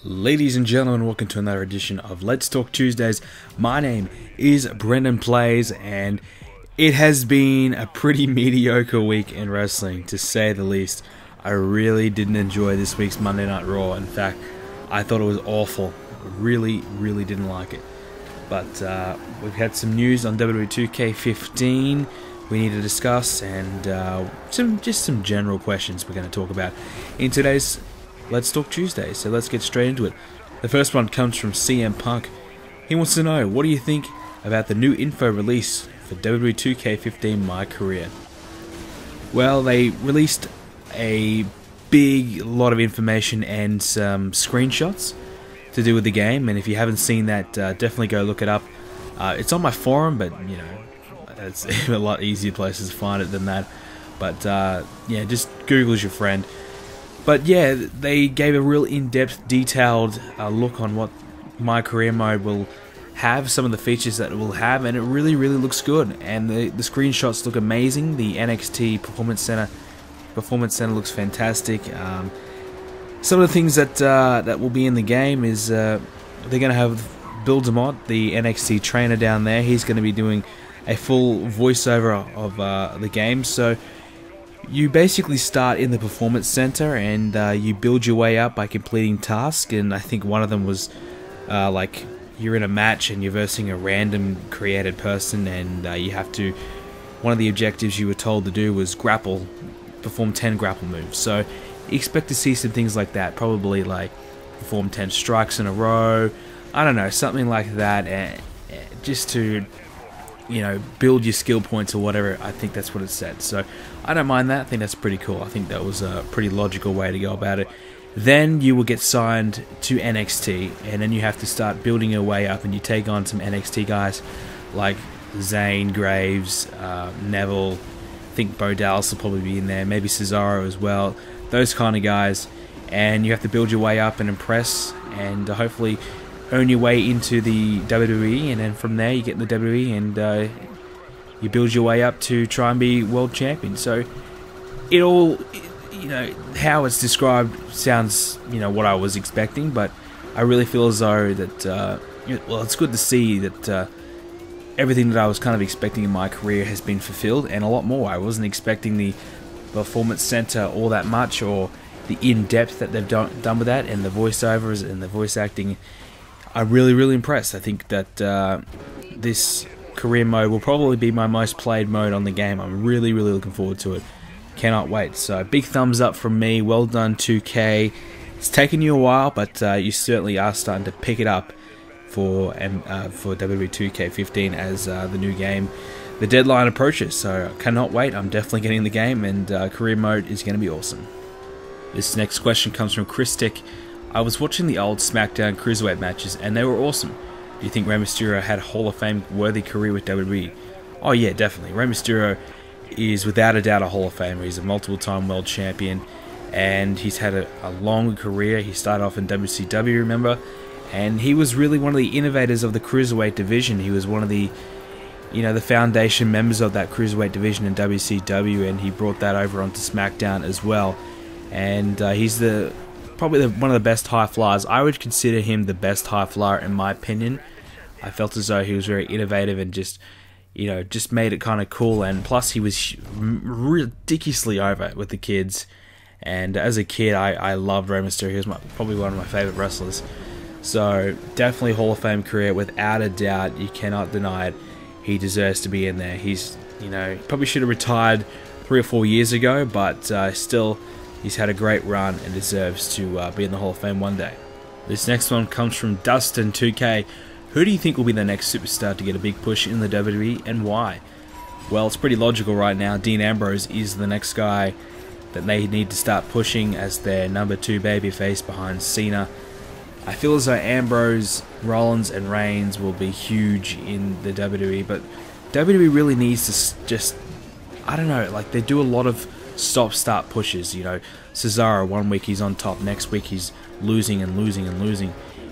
Ladies and gentlemen, welcome to another edition of Let's Talk Tuesdays. My name is BrendenPlayz, and it has been a pretty mediocre week in wrestling, to say the least. I really didn't enjoy this week's Monday Night Raw. In fact, I thought it was awful. Really didn't like it. But we've had some news on WWE 2k15 we need to discuss, and just some general questions we're going to talk about in today's Let's Talk Tuesday. So let's get straight into it. The first one comes from CM Punk. He wants to know, what do you think about the new info release for WWE 2k15 My Career? Well, they released a lot of information and some screenshots to do with the game, and if you haven't seen that, definitely go look it up. It's on my forum, but you know, it's a lot easier places to find it than that. But yeah, just Google's your friend. But yeah, they gave a real in-depth, detailed look on what My Career mode will have, some of the features that it will have, and it really looks good. And the screenshots look amazing. The NXT Performance Center looks fantastic. Some of the things that will be in the game is they're going to have Bill DeMott, the NXT trainer down there. He's going to be doing a full voiceover of the game. So you basically start in the Performance Center, and you build your way up by completing tasks. And I think one of them was like you're in a match and you're versing a random created person, and you have to. One of the objectives you were told to do was perform 10 grapple moves. So expect to see some things like that, probably like perform 10 strikes in a row, I don't know, something like that, and just to, you know, build your skill points or whatever. I think that's what it said, so I don't mind that. I think that's pretty cool. I think that was a pretty logical way to go about it. Then you will get signed to NXT, and then you have to start building your way up, and you take on some NXT guys like Zayn, Graves, Neville. I think Bo Dallas will probably be in there, maybe Cesaro as well, those kind of guys. And you have to build your way up and impress, and hopefully earn your way into the WWE, and then from there you get in the WWE, and you build your way up to try and be world champion. So it all, you know, how it's described sounds, you know, what I was expecting, but I really feel as though that, well, it's good to see that everything that I was kind of expecting in My Career has been fulfilled, and a lot more. I wasn't expecting the Performance Center all that much, or the in-depth that they've done with that, and the voiceovers and the voice acting. I'm really impressed. I think that this career mode will probably be my most played mode on the game. I'm really looking forward to it. Cannot wait. So big thumbs up from me. Well done, 2K. It's taken you a while, but you certainly are starting to pick it up for WWE 2k15 as the new game, the deadline approaches. So I cannot wait. I'm definitely getting the game, and career mode is going to be awesome. This next question comes from Chris Tick. I was watching the old SmackDown Cruiserweight matches, and they were awesome. Do you think Rey Mysterio had a Hall of Fame worthy career with WWE? Oh yeah, definitely. Rey Mysterio is without a doubt a Hall of Famer. He's a multiple-time world champion, and he's had a long career. He started off in WCW, remember? And he was really one of the innovators of the Cruiserweight division. He was one of the, you know, the foundation members of that Cruiserweight division in WCW, and he brought that over onto SmackDown as well. And he's probably one of the best high flyers. I would consider him the best high flyer in my opinion. I felt as though he was very innovative and just, you know, just made it kind of cool. And plus, he was ridiculously over with the kids. And as a kid, I loved Rey Mysterio. He was probably one of my favorite wrestlers. So definitely Hall of Fame career, without a doubt. You cannot deny it. He deserves to be in there. He's, you know, probably should have retired 3 or 4 years ago, but still, he's had a great run and deserves to be in the Hall of Fame one day. This next one comes from Dustin 2K. Who do you think will be the next superstar to get a big push in the WWE, and why? Well, it's pretty logical right now. Dean Ambrose is the next guy that they need to start pushing as their number 2 babyface behind Cena. I feel as though Ambrose, Rollins, and Reigns will be huge in the WWE, but WWE really needs to just, I don't know, like they do a lot of stop-start pushes. You know, Cesaro, one week he's on top, next week he's losing.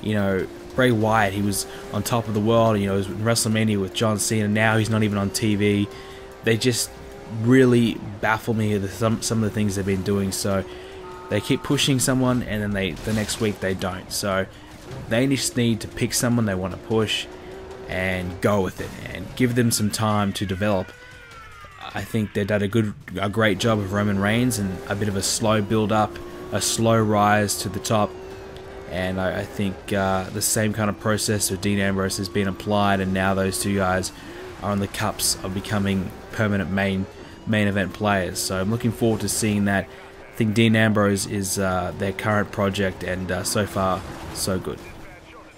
You know, Bray Wyatt, he was on top of the world, you know, he was in WrestleMania with John Cena, now he's not even on TV. They just really baffle me with some of the things they've been doing. So They keep pushing someone, and then the next week they don't. So they just need to pick someone they want to push and go with it, and give them some time to develop. I think they've done a great job of Roman Reigns, and a bit of a slow build up, a slow rise to the top. And I think the same kind of process with Dean Ambrose has been applied, and now those two guys are on the cusp of becoming permanent main event players. So I'm looking forward to seeing that. I think Dean Ambrose is their current project, and so far so good.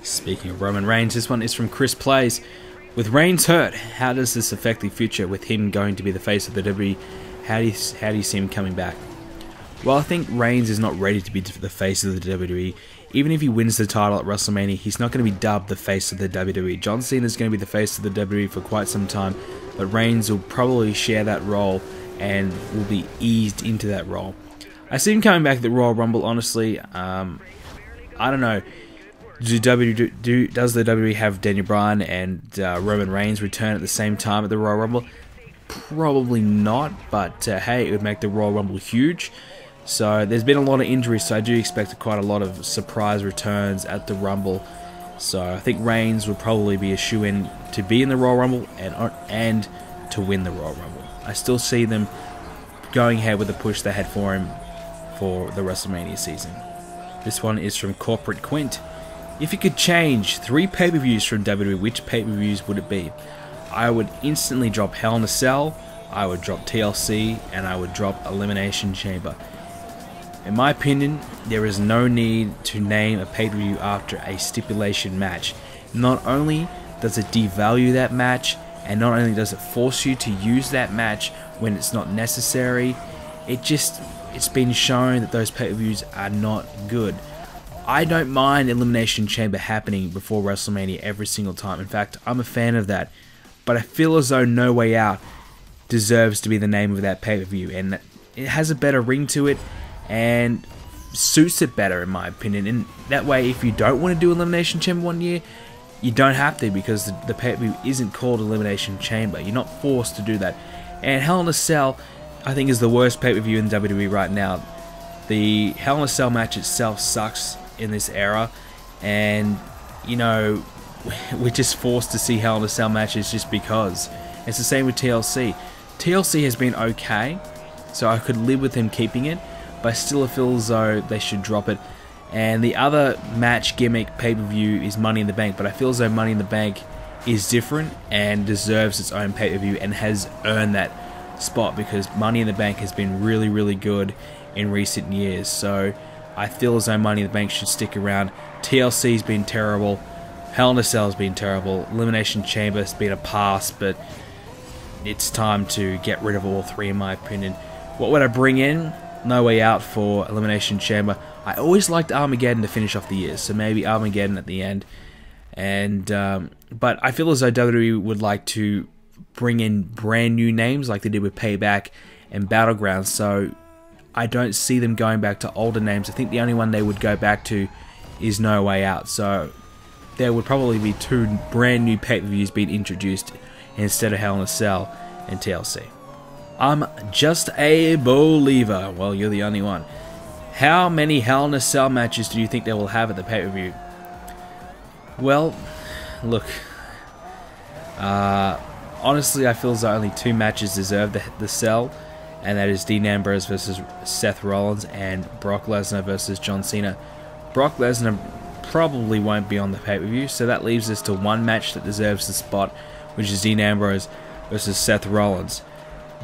Speaking of Roman Reigns, this one is from Chris Plays. With Reigns hurt, how does this affect the future with him going to be the face of the WWE? How do you see him coming back? Well, I think Reigns is not ready to be the face of the WWE. Even if he wins the title at WrestleMania, he's not going to be dubbed the face of the WWE. John Cena is going to be the face of the WWE for quite some time, but Reigns will probably share that role and will be eased into that role. I see him coming back at the Royal Rumble, honestly. I don't know. Does the WWE have Daniel Bryan and Roman Reigns return at the same time at the Royal Rumble? Probably not, but hey, it would make the Royal Rumble huge. So there's been a lot of injuries, so I do expect quite a lot of surprise returns at the Rumble. So I think Reigns would probably be a shoo-in to be in the Royal Rumble and to win the Royal Rumble. I still see them going ahead with the push they had for him for the WrestleMania season. This one is from Corporate Quint. If you could change 3 pay-per-views from WWE, which pay-per-views would it be? I would instantly drop Hell in a Cell, I would drop TLC, and I would drop Elimination Chamber. In my opinion, there is no need to name a pay-per-view after a stipulation match. Not only does it devalue that match, and not only does it force you to use that match when it's not necessary, it's been shown that those pay-per-views are not good. I don't mind Elimination Chamber happening before WrestleMania every single time. In fact, I'm a fan of that. But I feel as though No Way Out deserves to be the name of that pay-per-view, and it has a better ring to it and suits it better, in my opinion. And that way, if you don't want to do Elimination Chamber one year, you don't have to, because the pay-per-view isn't called Elimination Chamber. You're not forced to do that. And Hell in a Cell, I think, is the worst pay-per-view in WWE right now. The Hell in a Cell match itself sucks in this era, and you know, we're just forced to see Hell in a Cell matches just because. It's the same with TLC. TLC has been okay, so I could live with him keeping it, but I still feel as though they should drop it. And the other match gimmick pay-per-view is Money in the Bank, but I feel as though Money in the Bank is different and deserves its own pay-per-view and has earned that spot, because Money in the Bank has been really, really good in recent years. So I feel as though Money in the Bank should stick around. TLC's been terrible. Hell in a Cell's been terrible. Elimination Chamber's been a pass, but it's time to get rid of all 3, in my opinion. What would I bring in? No Way Out for Elimination Chamber. I always liked Armageddon to finish off the year, so maybe Armageddon at the end. And but I feel as though WWE would like to bring in brand new names like they did with Payback and Battlegrounds, so I don't see them going back to older names. I think the only one they would go back to is No Way Out, so there would probably be 2 brand new pay-per-views being introduced instead of Hell in a Cell and TLC. I'm just a believer. Well, you're the only one. How many Hell in a Cell matches do you think they will have at the pay-per-view? Well, look, honestly, I feel as though only 2 matches deserve the Cell, and that is Dean Ambrose versus Seth Rollins and Brock Lesnar versus John Cena. Brock Lesnar probably won't be on the pay-per-view, so that leaves us to 1 match that deserves the spot, which is Dean Ambrose versus Seth Rollins.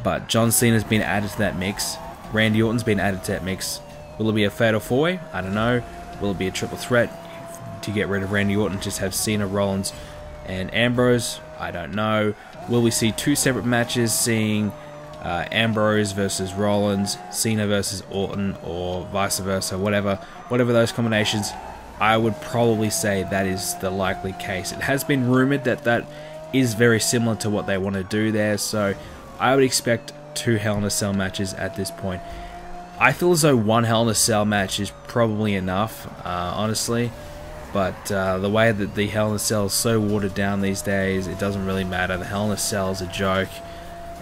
But John Cena's been added to that mix. Randy Orton's been added to that mix. Will it be a fatal 4-way? I don't know. Will it be a triple threat to get rid of Randy Orton, just have Cena, Rollins, and Ambrose? I don't know. Will we see 2 separate matches, seeing Ambrose versus Rollins, Cena versus Orton, or vice versa, whatever those combinations? I would probably say that is the likely case. It has been rumored that is very similar to what they want to do there, so I would expect 2 Hell in a Cell matches at this point. I feel as though 1 Hell in a Cell match is probably enough, honestly, but the way that the Hell in a Cell is so watered down these days, it doesn't really matter. The Hell in a Cell is a joke,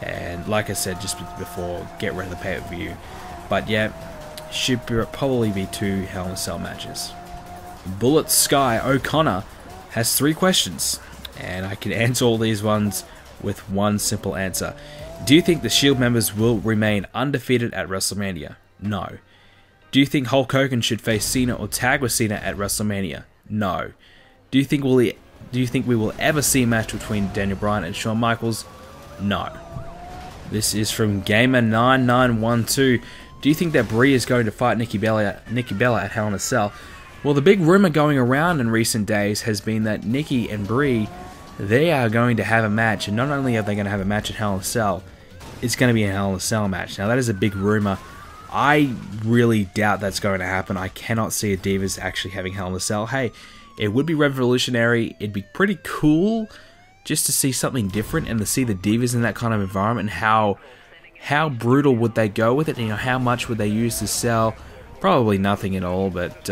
and like I said just before, get rid of the pay-per-view. But yeah, should probably be 2 Hell in a Cell matches. Bullet Sky O'Connor has 3 questions, and I can answer all these ones with one simple answer. Do you think the Shield members will remain undefeated at WrestleMania? No. Do you think Hulk Hogan should face Cena or tag with Cena at WrestleMania? No. Do you think we will ever see a match between Daniel Bryan and Shawn Michaels? No. This is from Gamer9912. Do you think that Brie is going to fight Nikki Bella at Hell in a Cell? Well, the big rumor going around in recent days has been that Nikki and Brie, they are going to have a match, and not only are they going to have a match at Hell in a Cell, it's going to be a Hell in a Cell match. Now, that is a big rumor. I really doubt that's going to happen. I cannot see a Divas actually having Hell in a Cell. Hey, it would be revolutionary. It'd be pretty cool just to see something different and to see the Divas in that kind of environment. And how brutal would they go with it? You know, how much would they use to sell? Probably nothing at all, but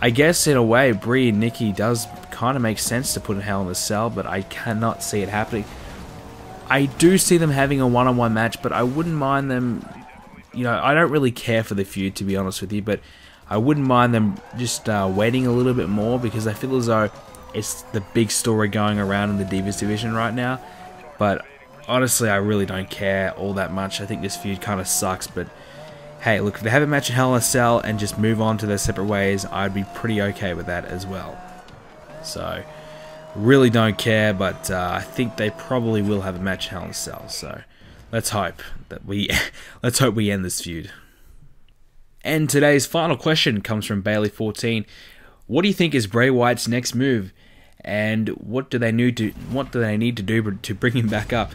I guess in a way, Brie and Nikki does kind of make sense to put in Hell in a Cell, but I cannot see it happening. I do see them having a one-on-one match, but I wouldn't mind them. You know, I don't really care for the feud, to be honest with you, but I wouldn't mind them just waiting a little bit more, because I feel as though it's the big story going around in the Divas division right now. But honestly, I really don't care all that much. I think this feud kind of sucks, but hey, look, if they have a match in Hell in a Cell and just move on to their separate ways, I'd be pretty okay with that as well. So, really don't care, but I think they probably will have a match in Hell in a Cell. So, let's hope we end this feud. And today's final question comes from Bailey14. What do you think is Bray Wyatt's next move, and what do they need to do to bring him back up?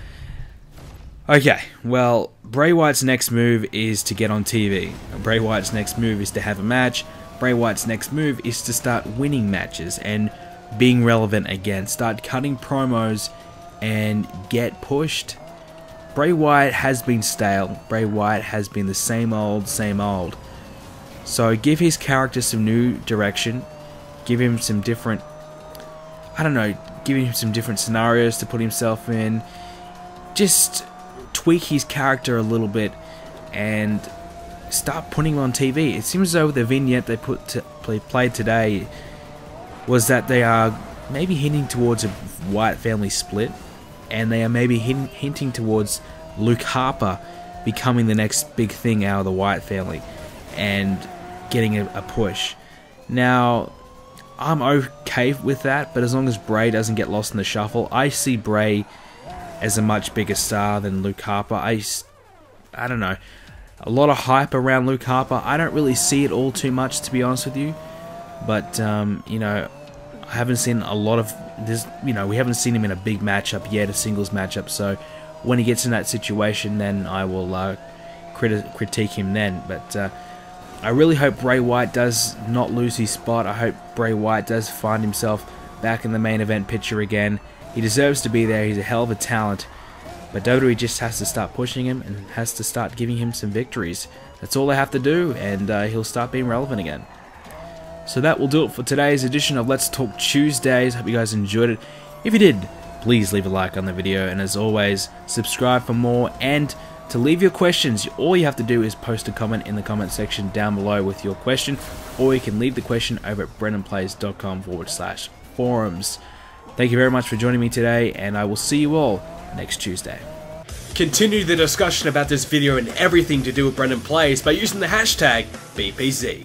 Okay, well, Bray Wyatt's next move is to get on TV. Bray Wyatt's next move is to have a match. Bray Wyatt's next move is to start winning matches and being relevant again. Start cutting promos and get pushed. Bray Wyatt has been stale. Bray Wyatt has been the same old, same old. So give his character some new direction. Give him some different, give him some different scenarios to put himself in. Just tweak his character a little bit and start putting him on TV. It seems as though the vignette they played today was that they are maybe hinting towards a Wyatt family split, and they are maybe hinting towards Luke Harper becoming the next big thing out of the Wyatt family and getting a push. Now, I'm okay with that, but as long as Bray doesn't get lost in the shuffle, I see Bray as a much bigger star than Luke Harper. I don't know. A lot of hype around Luke Harper. I don't really see it all too much, to be honest with you. But, you know, I haven't seen a lot of this. You know, we haven't seen him in a big matchup yet, a singles matchup. So when he gets in that situation, then I will critique him then. But I really hope Bray Wyatt does not lose his spot. I hope Bray Wyatt does find himself back in the main event picture again. He deserves to be there. He's a hell of a talent. But WWE just has to start pushing him and has to start giving him some victories. That's all they have to do, and he'll start being relevant again. So that will do it for today's edition of Let's Talk Tuesdays. Hope you guys enjoyed it. If you did, please leave a like on the video, and as always, subscribe for more. And to leave your questions, all you have to do is post a comment in the comment section down below with your question, or you can leave the question over at BrendenPlayz.com/forums. Thank you very much for joining me today, and I will see you all next Tuesday. Continue the discussion about this video and everything to do with BrendenPlayz by using the hashtag BPZ.